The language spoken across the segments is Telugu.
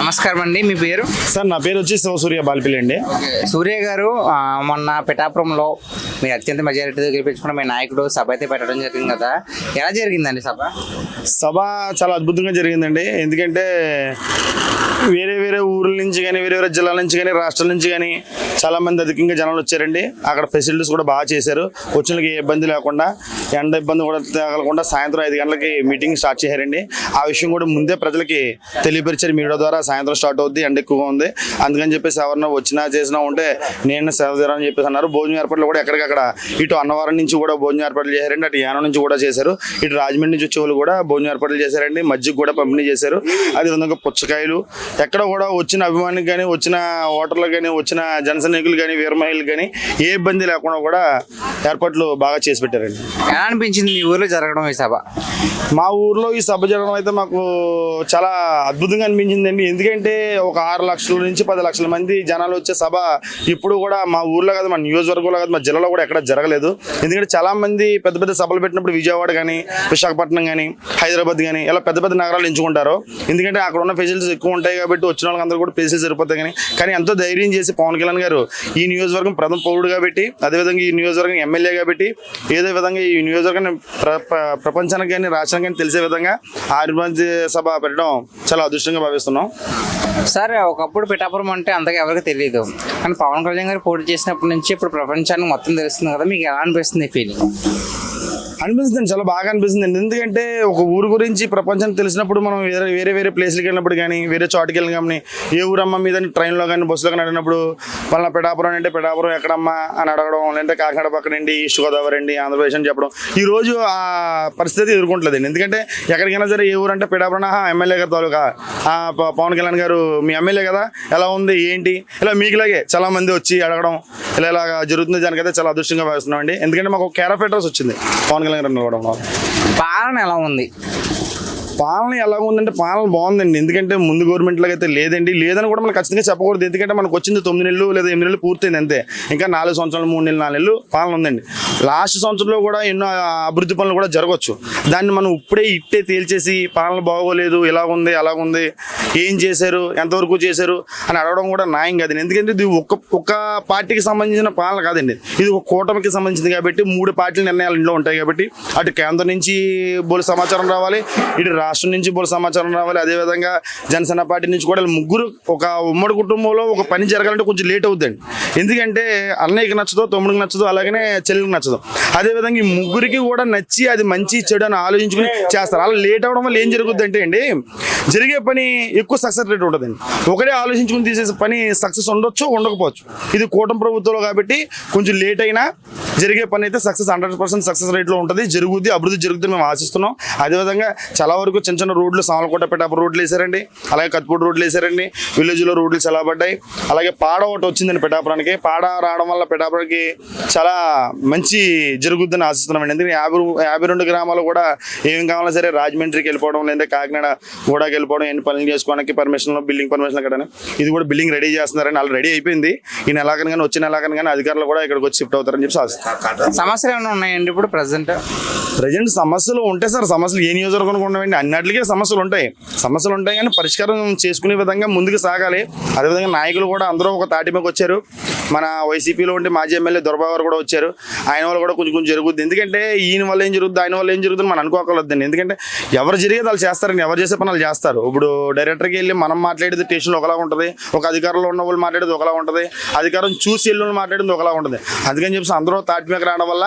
నమస్కారం అండి, మీ పేరు? సార్ నా పేరు వచ్చి సూర్య బాల్పిల్లి అండి. సూర్య గారు, మొన్న పిఠాపురంలో మీరు అత్యంత మెజారిటీతో గెలిపించుకున్న మీ నాయకుడు సభ అయితే పెట్టడం జరిగింది కదా, ఎలా జరిగిందండి సభ? సభ చాలా అద్భుతంగా జరిగిందండి. ఎందుకంటే వేరే వేరే ఊర్ల నుంచి కానీ, వేరే వేరే జిల్లాల నుంచి కానీ, రాష్ట్రాల నుంచి కానీ చాలామంది అధికంగా జనాలు వచ్చారండి. అక్కడ ఫెసిలిటీస్ కూడా బాగా చేశారు. వచ్చిన వాళ్ళకి ఏ ఇబ్బంది లేకుండా, ఎండ ఇబ్బంది కూడా తగలకుండా సాయంత్రం 5 గంటలకి మీటింగ్ స్టార్ట్ చేశారండి. ఆ విషయం కూడా ముందే ప్రజలకి తెలియపరిచారు మీడియా ద్వారా. సాయంత్రం స్టార్ట్ అవుద్ది, ఎండ ఎక్కువగా ఉంది, అందుకని చెప్పేసి ఎవరన్నా వచ్చినా చేసినా ఉంటే నేను సేవ చేయాలని చెప్పేసి అన్నారు. భోజనం ఏర్పాట్లు కూడా ఎక్కడికక్కడ ఇటు అన్నవరం నుంచి కూడా భోజనం ఏర్పాట్లు చేశారండి, అటు యానం నుంచి కూడా చేశారు, ఇటు రాజమండ్రి నుంచి వచ్చే వాళ్ళు కూడా భోజనం ఏర్పాట్లు చేశారండి. మజ్జిగ కూడా పంపిణీ చేశారు. అదేవిధంగా పుచ్చకాయలు, ఎక్కడ కూడా వచ్చిన అభిమానికి కానీ, వచ్చిన ఓటర్లకు కానీ, వచ్చిన జనసైనికులు కానీ, వీర మహిళలు కానీ ఏ ఇబ్బంది లేకుండా కూడా ఏర్పాట్లు బాగా చేసి పెట్టారండి. ఎలా అనిపించింది మీ ఊర్లో జరగడం ఈ సభ? మా ఊర్లో ఈ సభ జరగడం అయితే మాకు చాలా అద్భుతంగా అనిపించిందండి. ఎందుకంటే ఒక 6 లక్షల నుంచి 10 లక్షల మంది జనాలు వచ్చే సభ ఇప్పుడు కూడా మా ఊర్లో కాదు, మా నియోజకవర్గంలో కాదు, మా జిల్లాలో కూడా ఎక్కడ జరగలేదు. ఎందుకంటే చాలా మంది పెద్ద పెద్ద సభలు పెట్టినప్పుడు విజయవాడ కానీ, విశాఖపట్నం కానీ, హైదరాబాద్ కానీ ఇలా పెద్ద పెద్ద నగరాలు ఎంచుకుంటారు. ఎందుకంటే అక్కడ ఉన్న ఫెసిలిటీస్ ఎక్కువ ఉంటాయి కాబట్టి వచ్చిన వాళ్ళందరూ కూడా ఫెసిలిటీస్ సరిపోతాయి. కానీ ఎంతో ధైర్యం చేసి పవన్ కళ్యాణ్ గారు ఈ నియోజకవర్గం ప్రథమ పౌరుడు కాబట్టి, అదేవిధంగా ఈ నియోజకవర్గం ఎమ్మెల్యే కాబట్టి, ఏదో విధంగా ఈ నియోజకవర్గాన్ని ప్రపంచానికి కానీ రాష్ట్రానికి కానీ తెలిసే విధంగా ఆర్మజ్ సభ పెట్టడం చాలా అదృష్టంగా భావిస్తున్నాం. సార్, ఒకప్పుడు పిఠాపురం అంటే అంతగా ఎవరికి తెలియదు, కానీ పవన్ కళ్యాణ్ గారు పోటీ చేసినప్పటి నుంచి ఇప్పుడు ప్రపంచానికి మొత్తం తెలుస్తుంది కదా, మీకు ఎలా అనిపిస్తుంది ఫీలింగ్? అనిపిస్తుంది, చాలా బాగా అనిపిస్తుంది. ఎందుకంటే ఒక ఊరు గురించి ప్రపంచానికి తెలిసినప్పుడు మనం వేరే వేరే ప్లేస్లకి వెళ్ళినప్పుడు కానీ, వేరే చోటుకి వెళ్ళిన కానీ, ఏ ఊరమ్మ మీద ట్రైన్లో కానీ, బస్సులో కానీ అడిగినప్పుడు పలానా పిఠాపురం అంటే పిఠాపురం ఎక్కడమ్మా అని అడగడం, లేదంటే కాకినాడ పక్కనండి, ఈస్ట్ గోదావరి అండి, ఆంధ్రప్రదేశ్ అని చెప్పడం ఈ రోజు ఆ పరిస్థితి ఎదుర్కొంటలేదండి. ఎందుకంటే ఎక్కడికైనా సరే ఏ ఊరు అంటే పిఠాపురం, ఎమ్మెల్యే గారు తాలూకా పవన్ కళ్యాణ్ గారు మీ ఎమ్మెల్యే కదా, ఎలా ఉంది ఏంటి, ఇలా మీకులాగే చాలా మంది వచ్చి అడగడం ఇలాగా జరుగుతుంది. దానికైతే చాలా అదృష్టంగా భావిస్తున్నాం అండి. ఎందుకంటే మాకు కేర్ ఆఫ్ అడ్రస్ వచ్చింది పవన్ కళ్యాణ్ గారు నిలవడం. పాలన ఎలా ఉంది? పాలన ఎలా ఉందంటే పాలన బాగుందండి. ఎందుకంటే ముందు గవర్నమెంట్లోకి అయితే లేదని కూడా మనం ఖచ్చితంగా చెప్పకూడదు. ఎందుకంటే మనకు వచ్చింది 9 నెలలు లేదా 8 నెలలు పూర్తయింది అంతే. ఇంకా 4 సంవత్సరాలు, 3 నెలలు, 4 నెలలు పాలన ఉందండి. లాస్ట్ సంవత్సరంలో కూడా ఎన్నో అభివృద్ధి పనులు కూడా జరగవచ్చు. దాన్ని మనం ఇట్టే తేల్చేసి పాలన బాగోలేదు, ఇలా ఉంది, అలా ఉంది, ఏం చేశారు, ఎంతవరకు చేశారు అని అడగడం కూడా న్యాయం కాదండి. ఎందుకంటే ఇది ఒక్క పార్టీకి సంబంధించిన పాలన కాదండి, ఇది ఒక కూటమికి సంబంధించింది కాబట్టి 3 పార్టీల నిర్ణయాలు ఇంట్లో ఉంటాయి కాబట్టి అటు కేంద్రం నుంచి బోలు సమాచారం రావాలి, ఇటు రాష్ట్రం నుంచి బోలు సమాచారం రావాలి, అదేవిధంగా జనసేన పార్టీ నుంచి కూడా ముగ్గురు ఒక ఉమ్మడి కుటుంబంలో ఒక పని జరగాలంటే కొంచెం లేట్ అవుతుందండి. ఎందుకంటే అన్నయ్యకి నచ్చదు, తమ్ముడికి నచ్చదు, అలాగనే చెల్లికి నచ్చదు. అదేవిధంగా ఈ ముగ్గురికి కూడా నచ్చి అది మంచి చెడు అని ఆలోచించుకుని చేస్తారు. అలా లేట్ అవడం వల్ల ఏం జరుగుద్ది అంటే అండి, జరిగే పని ఎక్కువ సక్సెస్ రేట్ ఉంటుందండి. ఒకటే ఆలోచించుకుని తీసేసే పని సక్సెస్ ఉండొచ్చు, ఉండకపోవచ్చు. ఇది కూటమి ప్రభుత్వంలో కాబట్టి కొంచెం లేట్ అయినా జరిగే పని అయితే సక్సెస్ 100% సక్సెస్ రేట్లో ఉంటుంది, జరుగుద్ది, అభివృద్ధి జరుగుతుంది మేము ఆశిస్తున్నాం. అదేవిధంగా చాలా వరకు చిన్న చిన్న రోడ్లు, సామలకోట పిఠాపురం రోడ్లు వేసారండి, అలాగే కత్తిపూడి రోడ్లు వేసారండి, విలేజ్లో రోడ్లు చాలా పడ్డాయి. అలాగే పాడ ఒకటి వచ్చిందండి పిఠాపురానికి. పాడ రావడం వల్ల పిఠాపురానికి చాలా మంచి జరుగుద్దని ఆశిస్తున్నామండి. ఎందుకంటే 52 గ్రామాలు కూడా ఏం కావాలన్నా సరే రాజమండ్రికి వెళ్ళిపోవడం, లేదా కాకినాడ గూడాకి వెళ్ళిపోవడం, ఎన్ని పనులు చేసుకోవడానికి పర్మిషన్లు, బిల్డింగ్ పర్మిషన్లు కదా, ఇది కూడా బిల్డింగ్ రెడీ చేస్తున్నారని వాళ్ళు రెడీ అయిపోయింది. ఈ నెలాకని కానీ వచ్చే నెలాకని కానీ అధికారులు కూడా ఇక్కడికి వచ్చి షిఫ్ట్ అవుతారని చెప్పి ఆశిస్తున్నాం. సమస్యలు ఏమైనా ఉన్నాయండి ఇప్పుడు ప్రజెంట్ సమస్యలు ఉంటాయి సార్. సమస్యలు ఏ నియోజకవర్గం ఉండవండి, అన్నిటికీ సమస్యలు ఉంటాయి కానీ పరిష్కారం చేసుకునే విధంగా ముందుకు సాగాలి. అదేవిధంగా నాయకులు కూడా అందరూ ఒక తాటి మీద వచ్చారు. మన వైసీపీలో ఉంటే మాజీ ఎమ్మెల్యే దొరబాబు గారు కూడా వచ్చారు. ఆయన వల్ల కూడా కొంచెం జరుగుద్ది. ఎందుకంటే ఈయన వల్ల ఏం జరుగుతుంది, ఆయన వల్ల ఏం జరుగుతుంది మనం అనుకోకూడదండి. ఎందుకంటే ఎవరు జరిగేది వాళ్ళు చేస్తారండి, ఎవరు చేసే పనులు చేస్తారు. ఇప్పుడు డైరెక్టర్కి వెళ్ళి మనం మాట్లాడేది స్టేషన్లో ఒకలా ఉంటుంది, ఒక అధికారంలో ఉన్న వాళ్ళు మాట్లాడేది ఒకలా ఉంటుంది, అధికారం చూసి వెళ్ళి మాట్లాడేది ఒకలా ఉంటుంది. అందుకని చెప్పేసి అందరూ తాటి మీద రావడం వల్ల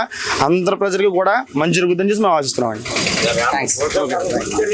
అందరి ప్రజలకి కూడా మంచి జరుగుతుందని చెప్పి మేము ఆశిస్తున్నాం అండి. థ్యాంక్స్.